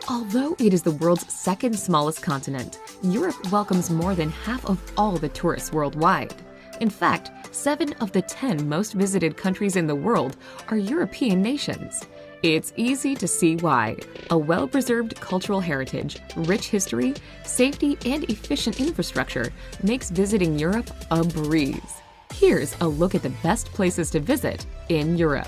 Although it is the world's second smallest continent, Europe welcomes more than half of all the tourists worldwide. In fact, 7 of the 10 most visited countries in the world are European nations. It's easy to see why. A well-preserved cultural heritage, rich history, safety, and efficient infrastructure makes visiting Europe a breeze. Here's a look at the best places to visit in Europe.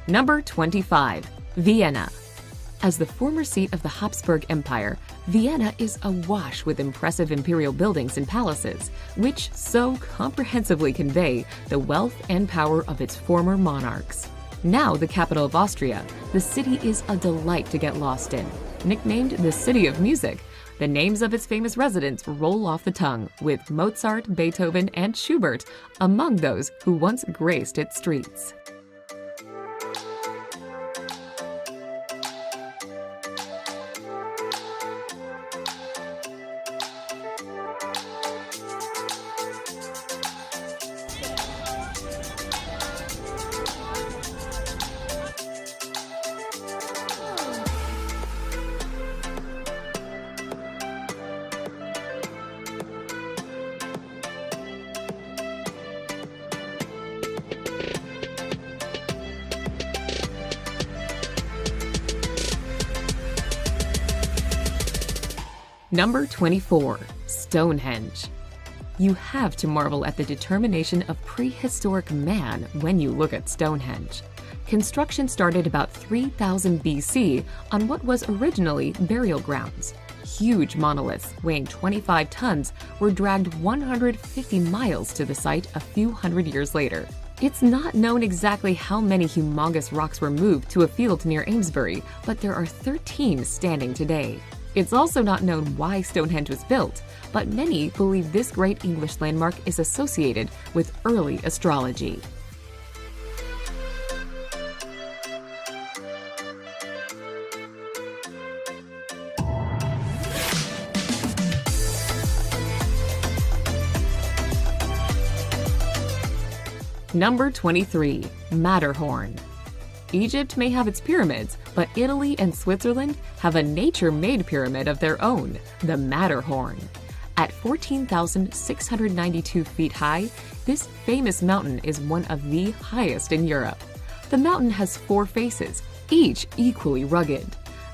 Number 25. Vienna. As the former seat of the Habsburg Empire, Vienna is awash with impressive imperial buildings and palaces, which so comprehensively convey the wealth and power of its former monarchs. Now the capital of Austria, the city is a delight to get lost in. Nicknamed the City of Music, the names of its famous residents roll off the tongue, with Mozart, Beethoven, and Schubert among those who once graced its streets. Number 24. Stonehenge. You have to marvel at the determination of prehistoric man when you look at Stonehenge. Construction started about 3000 BC on what was originally burial grounds. Huge monoliths weighing 25 tons were dragged 150 miles to the site a few hundred years later. It's not known exactly how many humongous rocks were moved to a field near Amesbury, but there are 13 standing today. It's also not known why Stonehenge was built, but many believe this great English landmark is associated with early astrology. Number 23. Matterhorn. Egypt may have its pyramids, but Italy and Switzerland have a nature-made pyramid of their own, the Matterhorn. At 14,692 feet high, this famous mountain is one of the highest in Europe. The mountain has 4 faces, each equally rugged.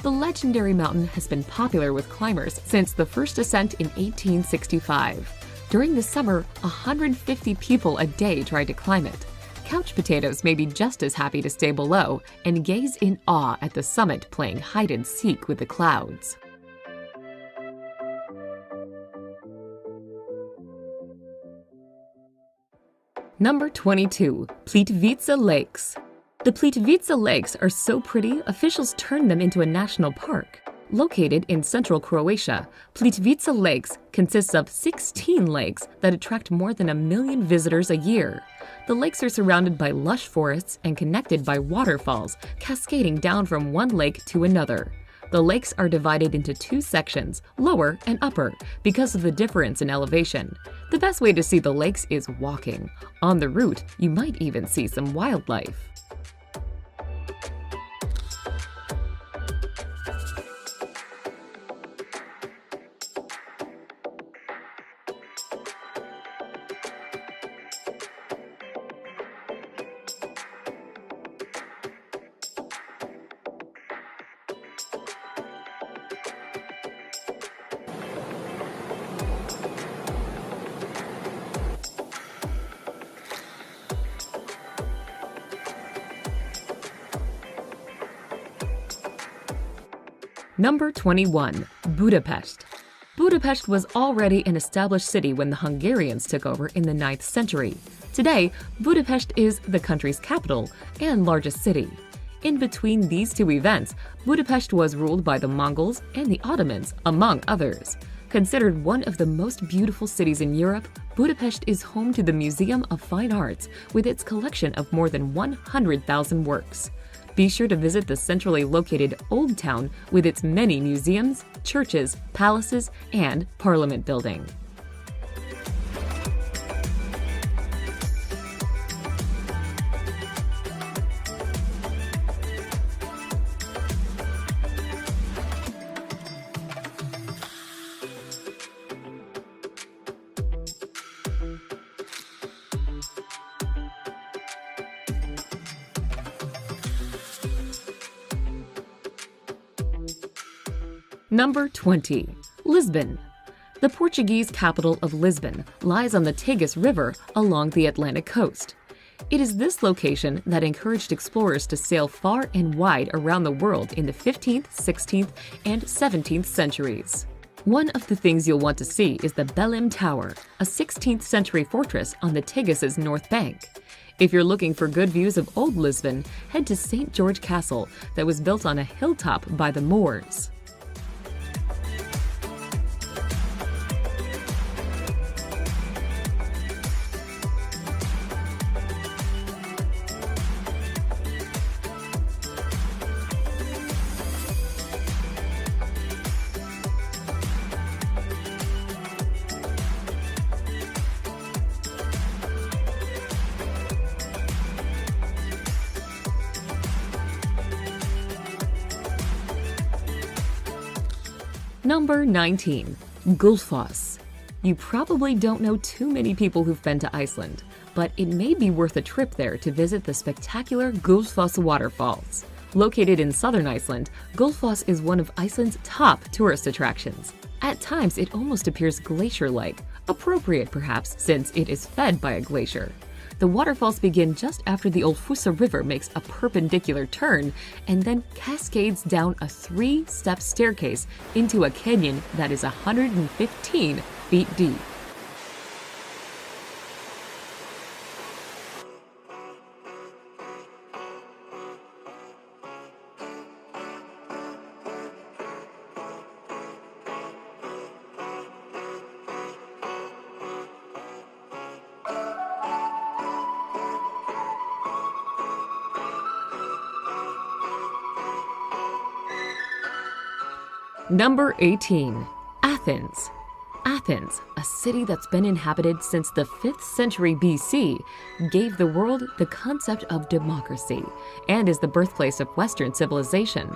The legendary mountain has been popular with climbers since the first ascent in 1865. During the summer, 150 people a day try to climb it. Couch potatoes may be just as happy to stay below and gaze in awe at the summit playing hide-and-seek with the clouds. Number 22. Plitvice Lakes. The Plitvice Lakes are so pretty, officials turned them into a national park. Located in central Croatia, Plitvice Lakes consists of 16 lakes that attract more than 1 million visitors a year. The lakes are surrounded by lush forests and connected by waterfalls cascading down from one lake to another. The lakes are divided into 2 sections, lower and upper, because of the difference in elevation. The best way to see the lakes is walking. On the route, you might even see some wildlife. Number 21. Budapest. Budapest was already an established city when the Hungarians took over in the 9th century. Today, Budapest is the country's capital and largest city. In between these 2 events, Budapest was ruled by the Mongols and the Ottomans, among others. Considered one of the most beautiful cities in Europe, Budapest is home to the Museum of Fine Arts with its collection of more than 100,000 works. Be sure to visit the centrally located Old Town with its many museums, churches, palaces, and Parliament building. Number 20. Lisbon. The Portuguese capital of Lisbon lies on the Tagus River along the Atlantic coast. It is this location that encouraged explorers to sail far and wide around the world in the 15th, 16th, and 17th centuries. One of the things you'll want to see is the Belém Tower, a 16th century fortress on the Tagus's north bank. If you're looking for good views of Old Lisbon, head to St. George Castle that was built on a hilltop by the Moors. Number 19. Gullfoss. You probably don't know too many people who've been to Iceland, but it may be worth a trip there to visit the spectacular Gullfoss waterfalls. Located in southern Iceland, Gullfoss is one of Iceland's top tourist attractions. At times, it almost appears glacier-like, appropriate perhaps since it is fed by a glacier. The waterfalls begin just after the Ölfusá River makes a perpendicular turn and then cascades down a 3-step staircase into a canyon that is 115 feet deep. Number 18. Athens. Athens, a city that's been inhabited since the 5th century BC, gave the world the concept of democracy and is the birthplace of Western civilization.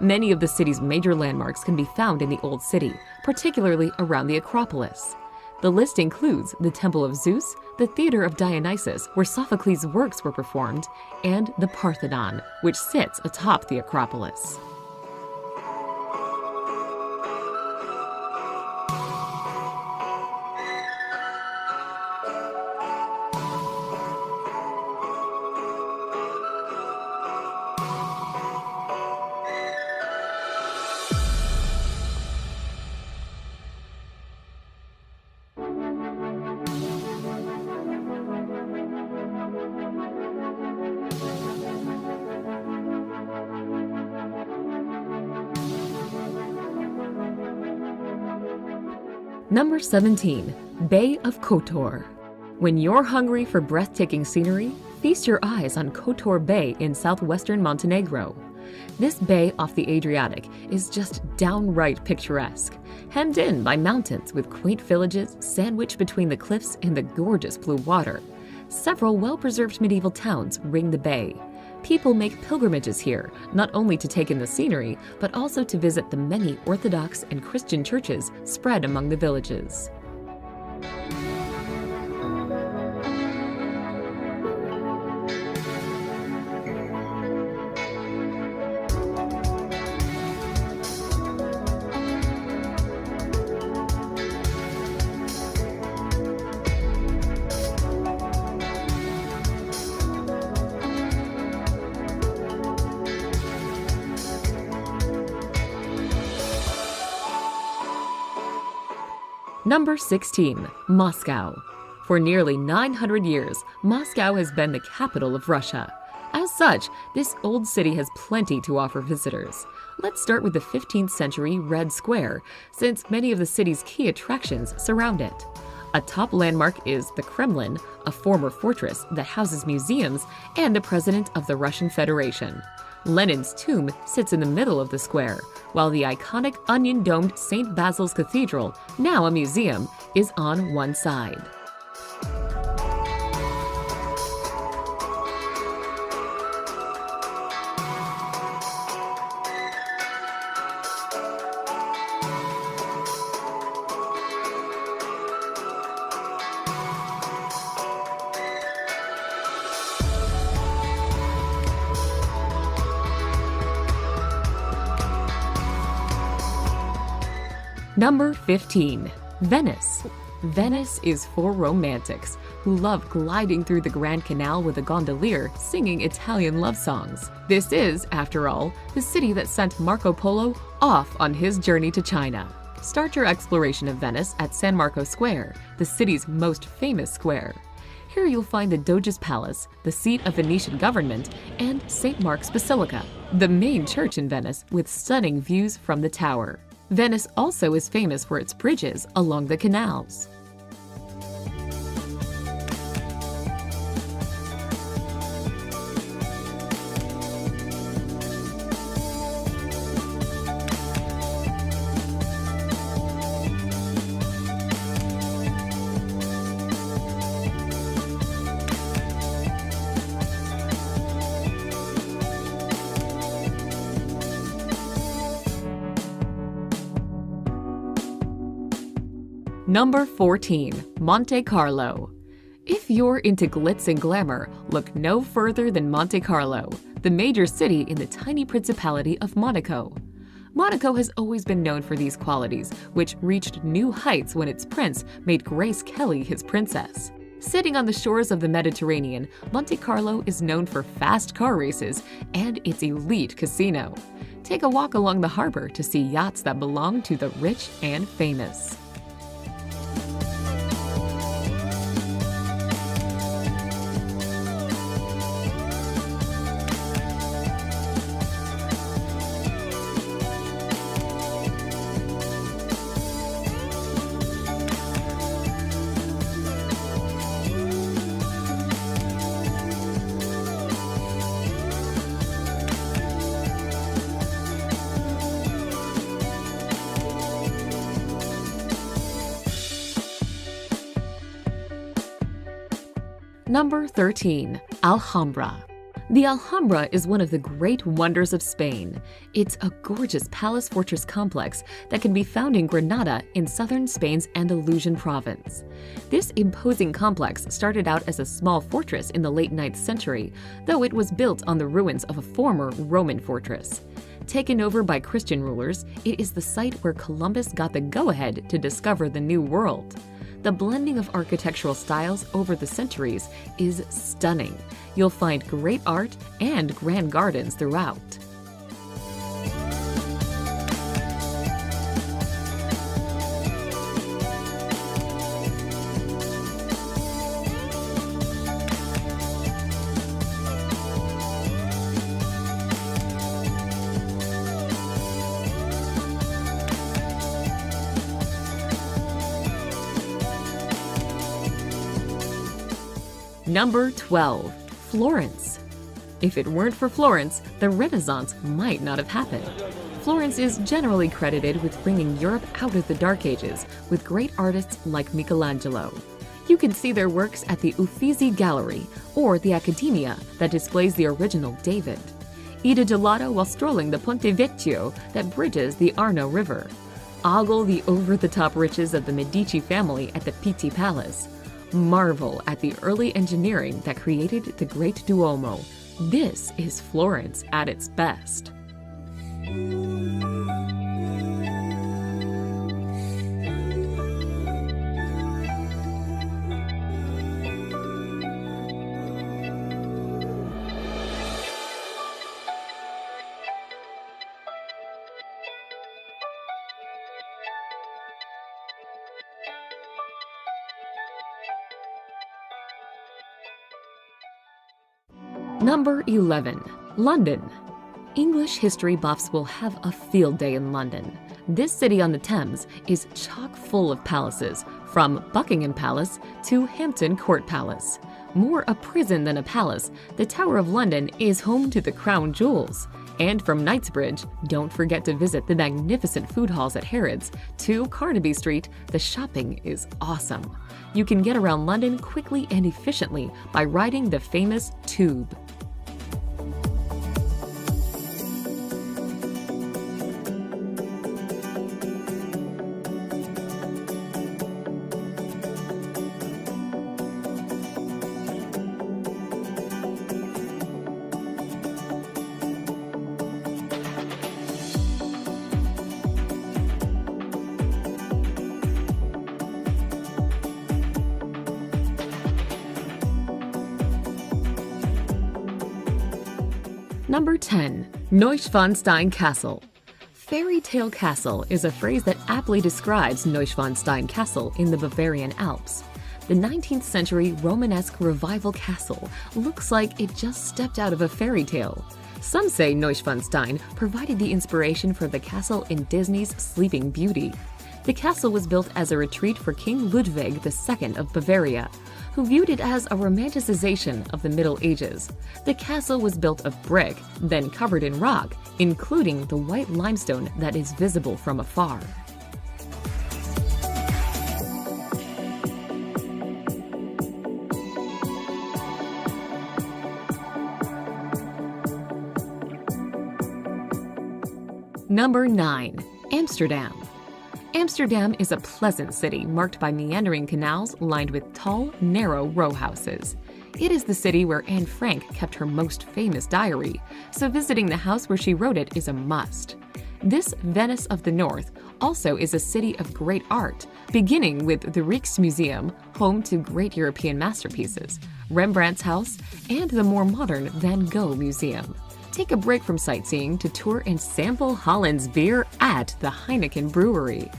Many of the city's major landmarks can be found in the Old City, particularly around the Acropolis. The list includes the Temple of Zeus, the Theater of Dionysus, where Sophocles' works were performed, and the Parthenon, which sits atop the Acropolis. Number 17. Bay of Kotor. When you're hungry for breathtaking scenery, feast your eyes on Kotor Bay in southwestern Montenegro. This bay off the Adriatic is just downright picturesque, hemmed in by mountains with quaint villages sandwiched between the cliffs and the gorgeous blue water. Several well-preserved medieval towns ring the bay. People make pilgrimages here, not only to take in the scenery, but also to visit the many Orthodox and Christian churches spread among the villages. Number 16. Moscow. For nearly 900 years, Moscow has been the capital of Russia. As such, this old city has plenty to offer visitors. Let's start with the 15th century Red Square, since many of the city's key attractions surround it. A top landmark is the Kremlin, a former fortress that houses museums and a president of the Russian Federation. Lenin's tomb sits in the middle of the square, while the iconic onion-domed St. Basil's Cathedral, now a museum, is on one side. Number 15. Venice. Venice is for romantics who love gliding through the Grand Canal with a gondolier singing Italian love songs. This is, after all, the city that sent Marco Polo off on his journey to China. Start your exploration of Venice at San Marco Square, the city's most famous square. Here you'll find the Doge's Palace, the seat of Venetian government, and St. Mark's Basilica, the main church in Venice with stunning views from the tower. Venice also is famous for its bridges along the canals. Number 14. Monte Carlo. If you're into glitz and glamour, look no further than Monte Carlo, the major city in the tiny principality of Monaco. Monaco has always been known for these qualities, which reached new heights when its prince made Grace Kelly his princess. Sitting on the shores of the Mediterranean, Monte Carlo is known for fast car races and its elite casino. Take a walk along the harbor to see yachts that belong to the rich and famous. Number 13. Alhambra. The Alhambra is one of the great wonders of Spain. It's a gorgeous palace-fortress complex that can be found in Granada in southern Spain's Andalusian province. This imposing complex started out as a small fortress in the late 9th century, though it was built on the ruins of a former Roman fortress. Taken over by Christian rulers, it is the site where Columbus got the go-ahead to discover the New World. The blending of architectural styles over the centuries is stunning. You'll find great art and grand gardens throughout. Number 12. Florence. If it weren't for Florence, the Renaissance might not have happened. Florence is generally credited with bringing Europe out of the Dark Ages with great artists like Michelangelo. You can see their works at the Uffizi Gallery or the Accademia that displays the original David. Eat a gelato while strolling the Ponte Vecchio that bridges the Arno River. Ogle the over-the-top riches of the Medici family at the Pitti Palace. Marvel at the early engineering that created the Great Duomo. This is Florence at its best. Number 11. London. English history buffs will have a field day in London. This city on the Thames is chock full of palaces, from Buckingham Palace to Hampton Court Palace. More a prison than a palace, the Tower of London is home to the crown jewels. And from Knightsbridge, don't forget to visit the magnificent food halls at Harrods. To Carnaby Street, the shopping is awesome. You can get around London quickly and efficiently by riding the famous Tube. Number 10. Neuschwanstein Castle. Fairy tale castle is a phrase that aptly describes Neuschwanstein Castle in the Bavarian Alps. The 19th century Romanesque revival castle looks like it just stepped out of a fairy tale. Some say Neuschwanstein provided the inspiration for the castle in Disney's Sleeping Beauty. The castle was built as a retreat for King Ludwig II of Bavaria, who viewed it as a romanticization of the Middle Ages. The castle was built of brick, then covered in rock, including the white limestone that is visible from afar. Number 9. Amsterdam. Amsterdam is a pleasant city marked by meandering canals lined with tall, narrow row houses. It is the city where Anne Frank kept her most famous diary, so visiting the house where she wrote it is a must. This Venice of the North also is a city of great art, beginning with the Rijksmuseum, home to great European masterpieces, Rembrandt's house, and the more modern Van Gogh Museum. Take a break from sightseeing to tour and sample Holland's beer at the Heineken Brewery.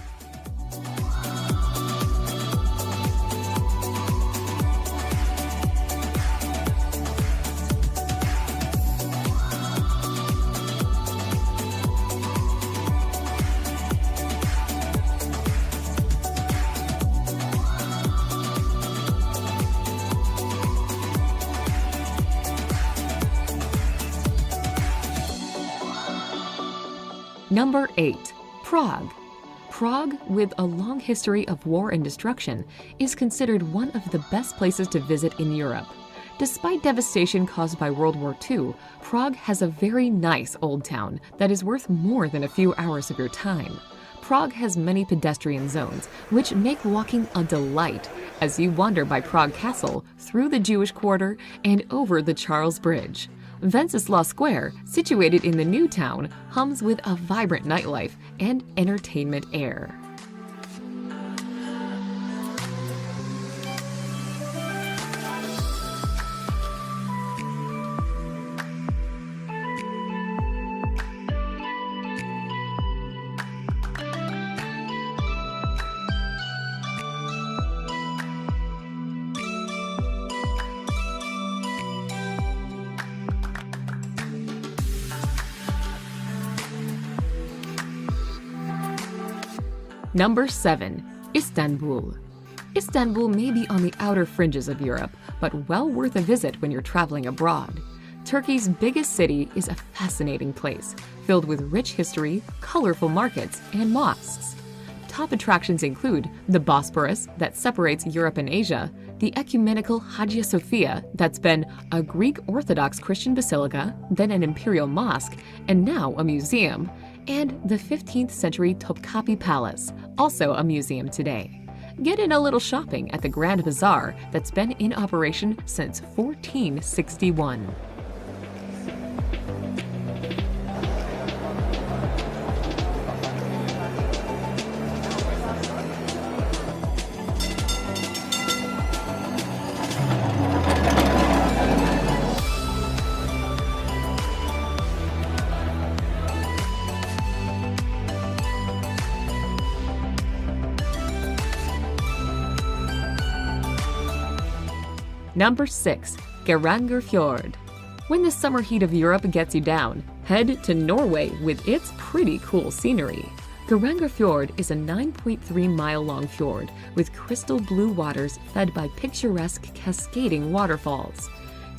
Number 8. Prague. Prague, with a long history of war and destruction, is considered one of the best places to visit in Europe. Despite devastation caused by World War II, Prague has a very nice old town that is worth more than a few hours of your time. Prague has many pedestrian zones, which make walking a delight as you wander by Prague Castle, through the Jewish Quarter, and over the Charles Bridge. Wenceslas Square, situated in the new town, hums with a vibrant nightlife and entertainment air. Number 7. Istanbul. Istanbul may be on the outer fringes of Europe, but well worth a visit when you're traveling abroad. Turkey's biggest city is a fascinating place, filled with rich history, colorful markets, and mosques. Top attractions include the Bosporus that separates Europe and Asia, the ecumenical Hagia Sophia that's been a Greek Orthodox Christian basilica, then an imperial mosque, and now a museum, and the 15th century Topkapi Palace, also a museum today. Get in a little shopping at the Grand Bazaar that's been in operation since 1461. Number 6. Geiranger Fjord. When the summer heat of Europe gets you down, Head to Norway with its pretty cool scenery. Geiranger Fjord is a 9.3-mile-long fjord with crystal blue waters fed by picturesque cascading waterfalls.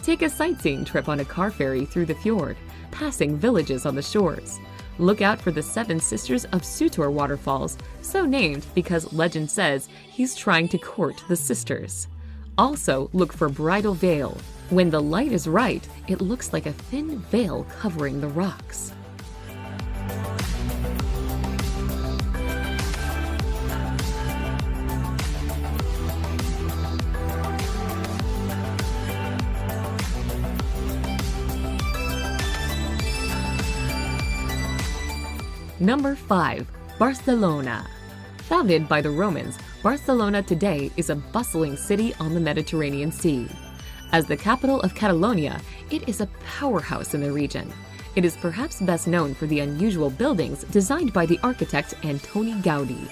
Take a sightseeing trip on a car ferry through the fjord, passing villages on the shores. Look out for the Seven Sisters of Sutor waterfalls, so named because legend says he's trying to court the sisters. Also, look for Bridal Veil. When the light is right, it looks like a thin veil covering the rocks. Number 5. Barcelona. Founded by the Romans, Barcelona today is a bustling city on the Mediterranean Sea. As the capital of Catalonia, it is a powerhouse in the region. It is perhaps best known for the unusual buildings designed by the architect Antoni Gaudí.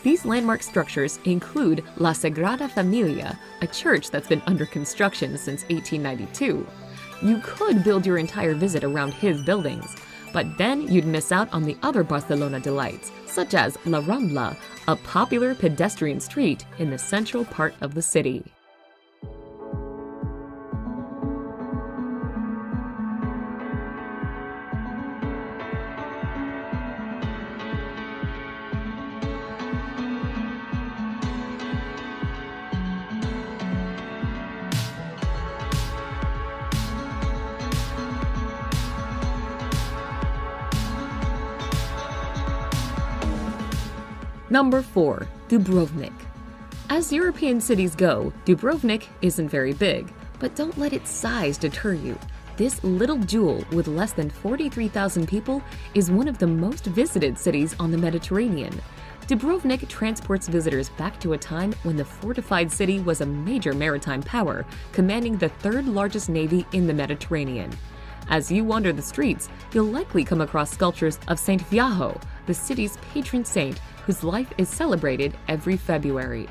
These landmark structures include La Sagrada Familia, a church that's been under construction since 1892. You could build your entire visit around his buildings, but then you'd miss out on the other Barcelona delights, such as La Rambla, a popular pedestrian street in the central part of the city. Number 4. Dubrovnik. As European cities go, Dubrovnik isn't very big, but don't let its size deter you. This little jewel with less than 43,000 people is one of the most visited cities on the Mediterranean. Dubrovnik transports visitors back to a time when the fortified city was a major maritime power, commanding the third largest navy in the Mediterranean. As you wander the streets, you'll likely come across sculptures of Saint Viajo, the city's patron saint, whose life is celebrated every February.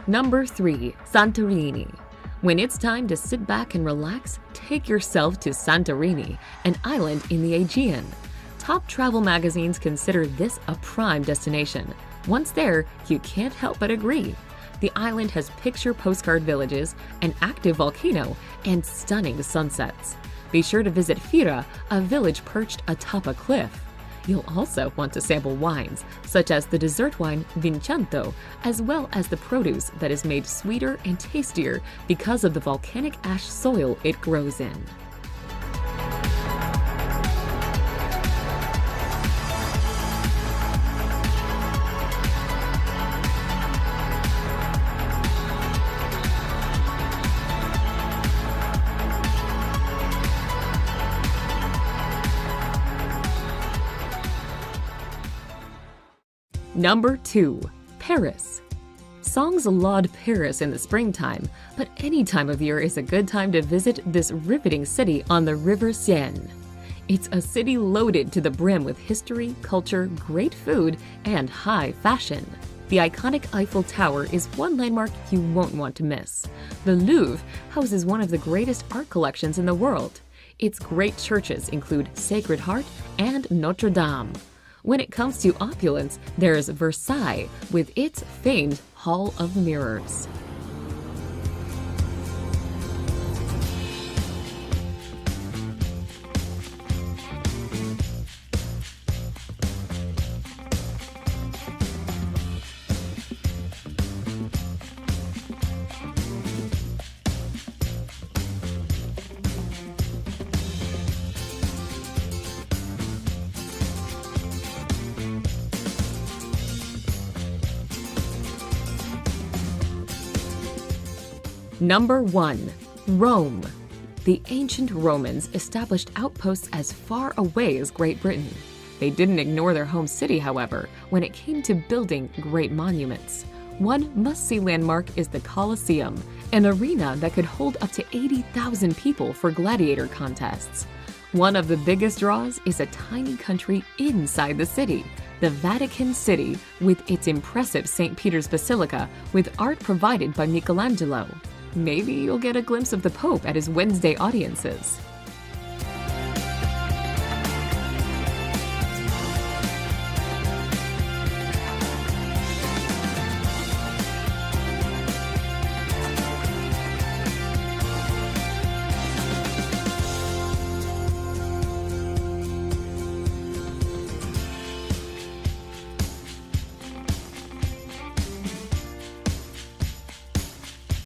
Number 3. Santorini. When it's time to sit back and relax, take yourself to Santorini, an island in the Aegean. Top travel magazines consider this a prime destination. Once there, you can't help but agree. The island has picture postcard villages, an active volcano, and stunning sunsets. Be sure to visit Fira, a village perched atop a cliff. You'll also want to sample wines, such as the dessert wine Vincanto, as well as the produce that is made sweeter and tastier because of the volcanic ash soil it grows in. Number 2. Paris. Songs laud Paris in the springtime, but any time of year is a good time to visit this riveting city on the River Seine. It's a city loaded to the brim with history, culture, great food, and high fashion. The iconic Eiffel Tower is one landmark you won't want to miss. The Louvre houses one of the greatest art collections in the world. Its great churches include Sacred Heart and Notre Dame. When it comes to opulence, there's Versailles with its famed Hall of Mirrors. Number 1. Rome. The ancient Romans established outposts as far away as Great Britain. They didn't ignore their home city, however, when it came to building great monuments. One must-see landmark is the Colosseum, an arena that could hold up to 80,000 people for gladiator contests. One of the biggest draws is a tiny country inside the city, the Vatican City, with its impressive St. Peter's Basilica with art provided by Michelangelo. Maybe you'll get a glimpse of the Pope at his Wednesday audiences.